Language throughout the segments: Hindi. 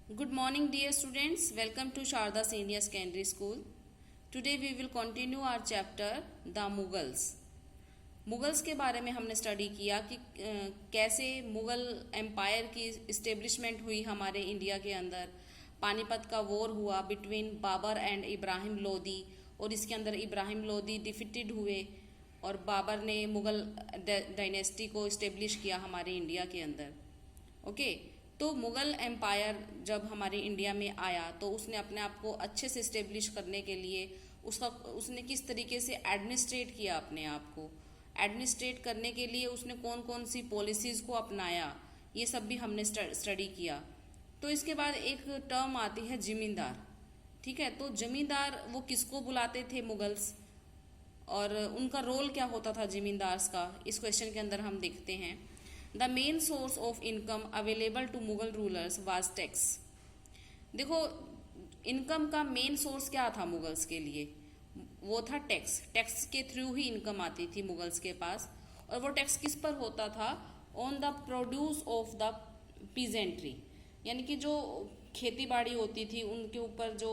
Good morning, dear students. Welcome to Sharda Senior Secondary School. Today we will continue our chapter The Mughals. Mughals के बारे में हमने स्टडी किया कि कैसे मुगल एम्पायर की इस्टेब्लिशमेंट हुई हमारे इंडिया के अंदर। पानीपत का वॉर हुआ बिटवीन बाबर एंड इब्राहिम लोदी, और इसके अंदर इब्राहिम लोदी डिफीटेड हुए और बाबर ने मुगल डायनेस्टी को इस्टेब्लिश किया हमारे इंडिया के अंदर। ओके, तो मुगल एम्पायर जब हमारे इंडिया में आया तो उसने अपने आप को अच्छे से इस्टेब्लिश करने के लिए उसने किस तरीके से एडमिनिस्ट्रेट किया, अपने आप को एडमिनिस्ट्रेट करने के लिए उसने कौन कौन सी पॉलिसीज़ को अपनाया, ये सब भी हमने स्टडी किया। तो इसके बाद एक टर्म आती है जमींदार। ठीक है, तो जमींदार वो किसको बुलाते थे मुगल्स, और उनका रोल क्या होता था जमींदार्स का, इस क्वेश्चन के अंदर हम देखते हैं। The main source of income available to Mughal rulers was tax. देखो, इनकम का मेन सोर्स क्या था मुगल्स के लिए, वो था टैक्स। टैक्स के थ्रू ही इनकम आती थी मुगल्स के पास, और वो टैक्स किस पर होता था? On the produce of the peasantry, यानी कि जो खेती बाड़ी होती थी उनके ऊपर, जो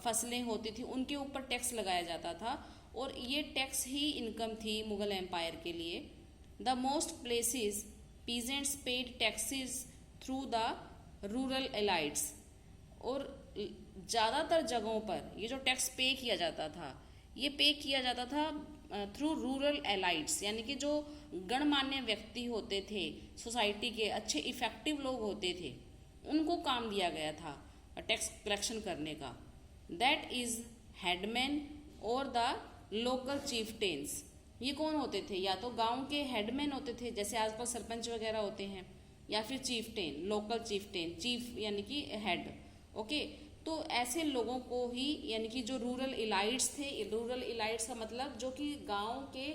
फसलें होती थी उनके ऊपर टैक्स लगाया जाता था, और ये टैक्स ही इनकम थी मुगल एम्पायर के लिए। The most places peasants paid taxes through the rural elites, और ज़्यादातर जगहों पर ये जो टैक्स पे किया जाता था, ये पे किया जाता था थ्रू रूरल एलाइट्स, यानी कि जो गणमान्य व्यक्ति होते थे सोसाइटी के, अच्छे इफेक्टिव लोग होते थे, उनको काम दिया गया था टैक्स कलेक्शन करने का। दैट इज हेडमैन और द लोकल चीफटेन्स। ये कौन होते थे? या तो गांव के हेडमैन होते थे, जैसे आजकल सरपंच वगैरह होते हैं, या फिर चीफटेन, लोकल चीफटेन, चीफ यानी कि हेड। ओके, तो ऐसे लोगों को ही, यानी कि जो रूरल इलाइट्स थे, रूरल इलाइट्स का मतलब जो कि गांव के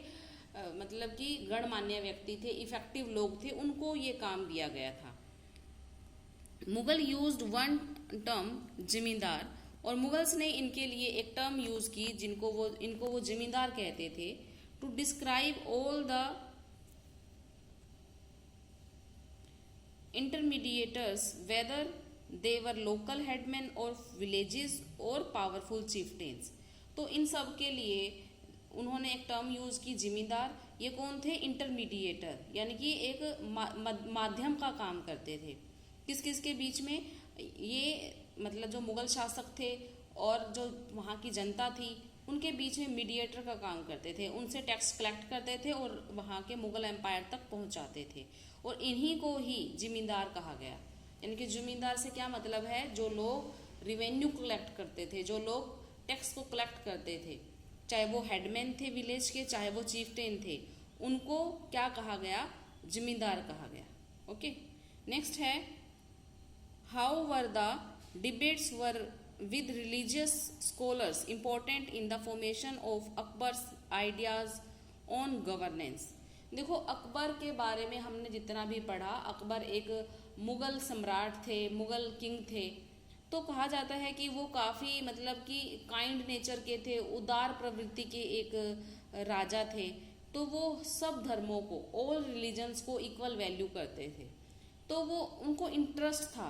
मतलब कि गणमान्य व्यक्ति थे, इफेक्टिव लोग थे, उनको ये काम दिया गया था। मुगल यूज्ड वन टर्म जमींदार, और मुगल्स ने इनके लिए एक टर्म यूज की इनको वो जमींदार कहते थे, to describe all the intermediators, whether they were local headmen or villages or powerful chieftains। तो इन सब के लिए उन्होंने एक टर्म यूज की जमींदार। ये कौन थे? इंटरमीडिएटर, यानी कि एक माध्यम का काम करते थे किस किस के बीच में? ये मतलब जो मुगल शासक थे और जो वहाँ की जनता थी, उनके बीच में मीडिएटर का काम करते थे, उनसे टैक्स कलेक्ट करते थे और वहाँ के मुगल एम्पायर तक पहुँचाते थे, और इन्हीं को ही जिमींदार कहा गया। यानी कि जिमींदार से क्या मतलब है? जो लोग रिवेन्यू कलेक्ट करते थे, जो लोग टैक्स को कलेक्ट करते थे, चाहे वो हेडमैन थे विलेज के, चाहे वो चीफटेन थे, उनको क्या कहा गया? जिमींदार कहा गया। ओके, नेक्स्ट है how were the debates were with religious scholars important in the formation of Akbar's ideas on governance। देखो, अकबर के बारे में हमने जितना भी पढ़ा, अकबर एक मुगल सम्राट थे, मुगल किंग थे। तो कहा जाता है कि वो काफ़ी मतलब कि काइंड नेचर के थे, उदार प्रवृत्ति के एक राजा थे। तो वो सब धर्मों को, ऑल रिलीजन्स को इक्वल वैल्यू करते थे। तो वो उनको इंटरेस्ट था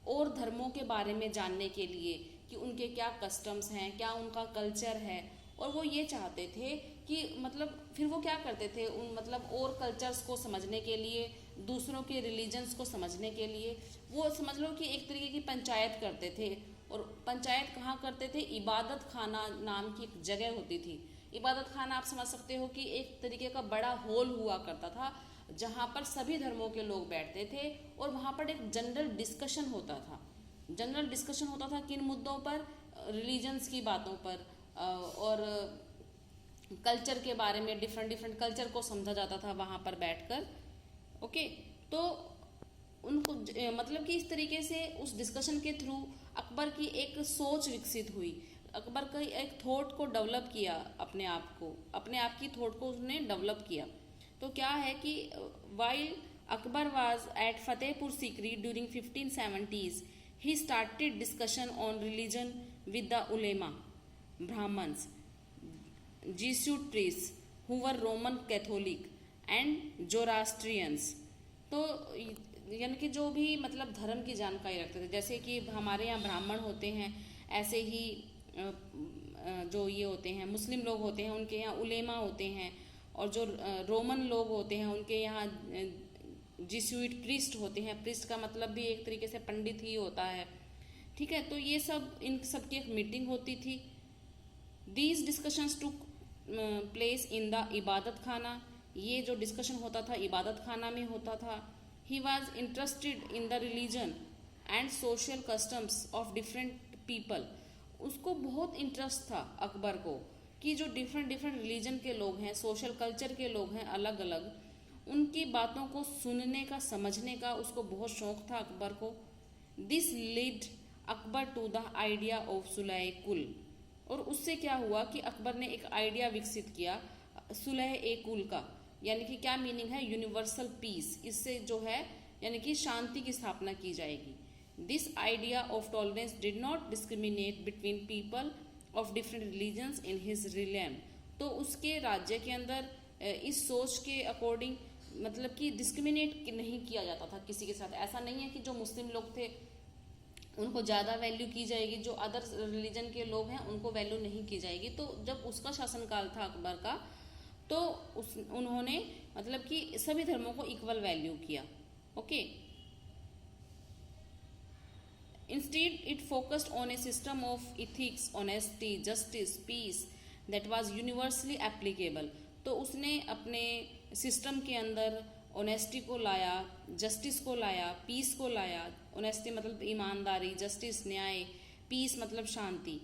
और धर्मों के बारे में जानने के लिए कि उनके क्या कस्टम्स हैं, क्या उनका कल्चर है, और वो ये चाहते थे कि मतलब फिर वो क्या करते थे, उन मतलब और कल्चर्स को समझने के लिए, दूसरों के रिलीजन्स को समझने के लिए वो समझ लो कि एक तरीके की पंचायत करते थे। और पंचायत कहाँ करते थे? इबादत खाना नाम की एक जगह होती थी। इबादत खाना आप समझ सकते हो कि एक तरीके का बड़ा हॉल हुआ करता था, जहाँ पर सभी धर्मों के लोग बैठते थे, और वहाँ पर एक जनरल डिस्कशन होता था। जनरल डिस्कशन होता था किन मुद्दों पर? रिलीजन्स की बातों पर, और कल्चर के बारे में, डिफरेंट कल्चर को समझा जाता था वहाँ पर बैठकर। ओके, तो उनको मतलब कि इस तरीके से उस डिस्कशन के थ्रू अकबर की एक सोच विकसित हुई। अकबर का एक थॉट को डेवलप किया, अपने आप की थॉट को उसने डेवलप किया। तो क्या है कि while Akbar was at Fatehpur Sikri during 1570s, he started discussion on religion with the ulema, Brahmins, Jesuit priests who were Roman Catholic and Zoroastrians। तो यानी कि जो भी मतलब धर्म की जानकारी रखते थे, जैसे कि हमारे यहाँ ब्राह्मण होते हैं, ऐसे ही जो ये होते हैं मुस्लिम लोग होते हैं, उनके यहाँ उलेमा होते हैं, और जो रोमन लोग होते हैं उनके यहाँ जिस्यूट प्रीस्ट होते हैं। प्रीस्ट का मतलब भी एक तरीके से पंडित ही होता है, ठीक है। तो ये सब इन सब की एक मीटिंग होती थी। These discussions to place in the Ibadat Khana, ये जो डिस्कशन होता था इबादत खाना में होता था। He was interested in the religion and social customs of different people. उसको बहुत इंटरेस्ट था अकबर को कि जो डिफरेंट डिफरेंट रिलीजन के लोग हैं, सोशल कल्चर के लोग हैं अलग अलग, उनकी बातों को सुनने का, समझने का उसको बहुत शौक था अकबर को। This lead Akbar to the idea of sulh kul. और उससे क्या हुआ कि अकबर ने एक आइडिया विकसित किया सुलह ए कुल का, यानी कि क्या मीनिंग है, यूनिवर्सल पीस। इससे जो है यानी कि शांति की स्थापना की जाएगी। This idea of tolerance did not discriminate between people of different religions in his realm. तो उसके राज्य के अंदर इस सोच के अकॉर्डिंग मतलब कि डिस्क्रिमिनेट नहीं किया जाता था किसी के साथ। ऐसा नहीं है कि जो मुस्लिम लोग थे उनको ज़्यादा वैल्यू की जाएगी, जो अदर रिलीजन के लोग हैं उनको वैल्यू नहीं की जाएगी। तो जब उसका शासनकाल था अकबर का, तो उन्होंने मतलब कि सभी धर्मों को इक्वल वैल्यू किया। Okay, instead it focused on a system of ethics, honesty, justice, peace that was universally applicable. तो उसने अपने सिस्टम के अंदर ऑनेस्टी को लाया, जस्टिस को लाया, पीस को लाया। ऑनेस्टी मतलब ईमानदारी, जस्टिस न्याय, पीस मतलब शांति,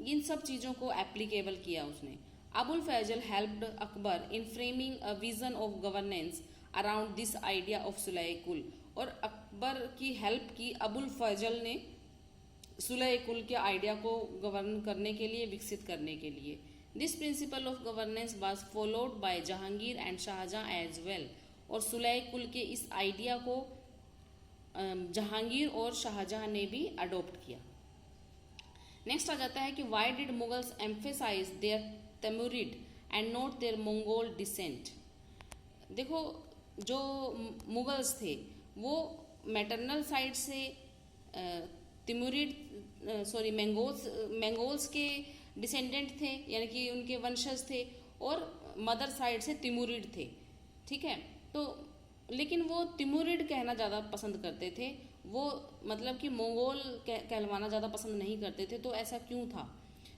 इन सब चीज़ों को एप्लीकेबल किया उसने। Abul Fazl helped Akbar in framing a vision of governance around this idea of sulh kul. और अकबर की हेल्प की अबुल फैजल ने सुलह कुल के आइडिया को गवर्न करने के लिए, विकसित करने के लिए। This principle of governance was followed by Jahangir and Shahjahan as well. और सुलह कुल के इस आइडिया को जहांगीर और शाहजहां ने भी अडॉप्ट किया। नेक्स्ट आ जाता है कि why did Mughals emphasise their Timurid and not their Mongol descent. देखो, जो मुगल्स थे वो मैटरनल साइड से मंगोल्स के डिसेंडेंट थे, यानी कि उनके वंशज थे, और मदर साइड से तिमुरिड थे, ठीक है। तो लेकिन वो तिमुरिड कहना ज़्यादा पसंद करते थे, वो मतलब कि मंगोल कहलवाना ज़्यादा पसंद नहीं करते थे। तो ऐसा क्यों था?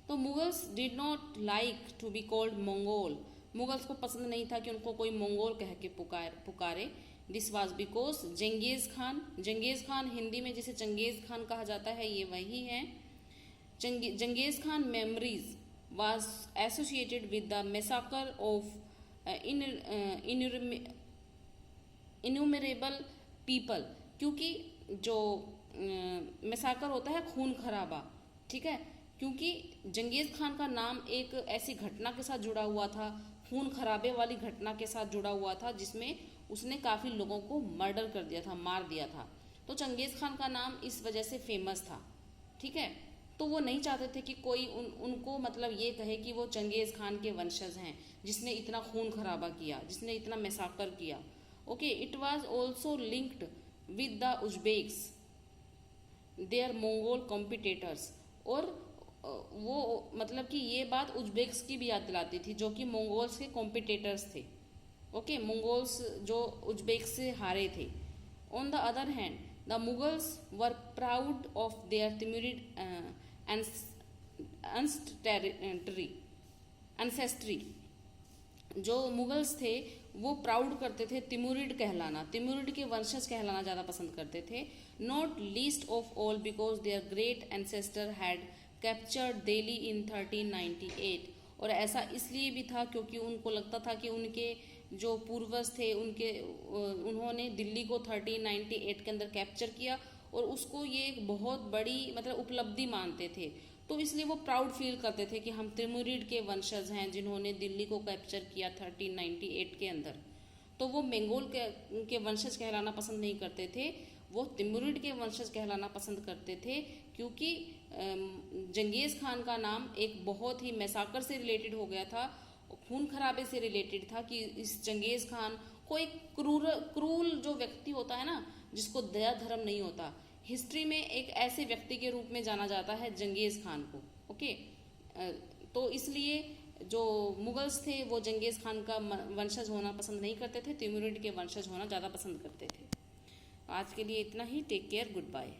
तो Mughals did not like to be called Mongol. Mughals को पसंद नहीं था कि उनको कोई मंगोल कह के पुकारे। This was because Genghis Khan Hindi में जिसे चंगेज खान कहा जाता है, ये वही है। Genghis Khan memories was associated with the massacre of innumerable people, क्योंकि जो मैसाकर होता है खून खराबा, ठीक है, क्योंकि जंगेज खान का नाम एक ऐसी घटना के साथ जुड़ा हुआ था, खून खराबे वाली घटना के साथ जुड़ा हुआ था, जिसमें उसने काफ़ी लोगों को मर्डर कर दिया था, मार दिया था। तो चंगेज खान का नाम इस वजह से फेमस था, ठीक है। तो वो नहीं चाहते थे कि कोई उनको मतलब ये कहे कि वो चंगेज खान के वंशज हैं, जिसने इतना खून खराबा किया, जिसने इतना मैसाकर किया। Okay, it was also linked with the Uzbeks their Mongol competitors. और वो मतलब कि ये बात उज्बेक्स की भी याद दिलाती थी, जो कि मंगोल्स के कॉम्पिटिटर्स थे। ओके, मंगोल्स जो उज्बेक्स से हारे थे। On the other hand the Mughals were proud of their Timurid ancestry. जो मुगल्स थे वो प्राउड करते थे तिमुरिड कहलाना, तिमुरिड के वंशज कहलाना ज़्यादा पसंद करते थे। Not least of all because their great ancestor had captured Delhi in 1398। और ऐसा इसलिए भी था क्योंकि उनको लगता था कि उनके जो पूर्वज थे उन्होंने दिल्ली को 1398 के अंदर कैप्चर किया, और उसको ये एक बहुत बड़ी मतलब उपलब्धि मानते थे। तो इसलिए वो प्राउड फील करते थे कि हम तिमुरिड के वंशज हैं जिन्होंने दिल्ली को कैप्चर किया 1398 के अंदर। तो वो मंगोल के वंशज कहलाना पसंद नहीं करते थे, वो तिमुरिड के वंशज कहलाना पसंद करते थे, क्योंकि जंगेज खान का नाम एक बहुत ही मैसाकर से रिलेटेड हो गया था, खून खराबे से रिलेटेड था कि इस जंगेज खान को एक क्रूल जो व्यक्ति होता है ना, जिसको दया धर्म नहीं होता। हिस्ट्री में एक ऐसे व्यक्ति के रूप में जाना जाता है जंगेज खान को। ओके, तो इसलिए जो मुगल्स थे वो जंगेज खान का वंशज होना पसंद नहीं करते थे, तिमुरिड के वंशज होना ज़्यादा पसंद करते थे। आज के लिए इतना ही। Take care, good bye.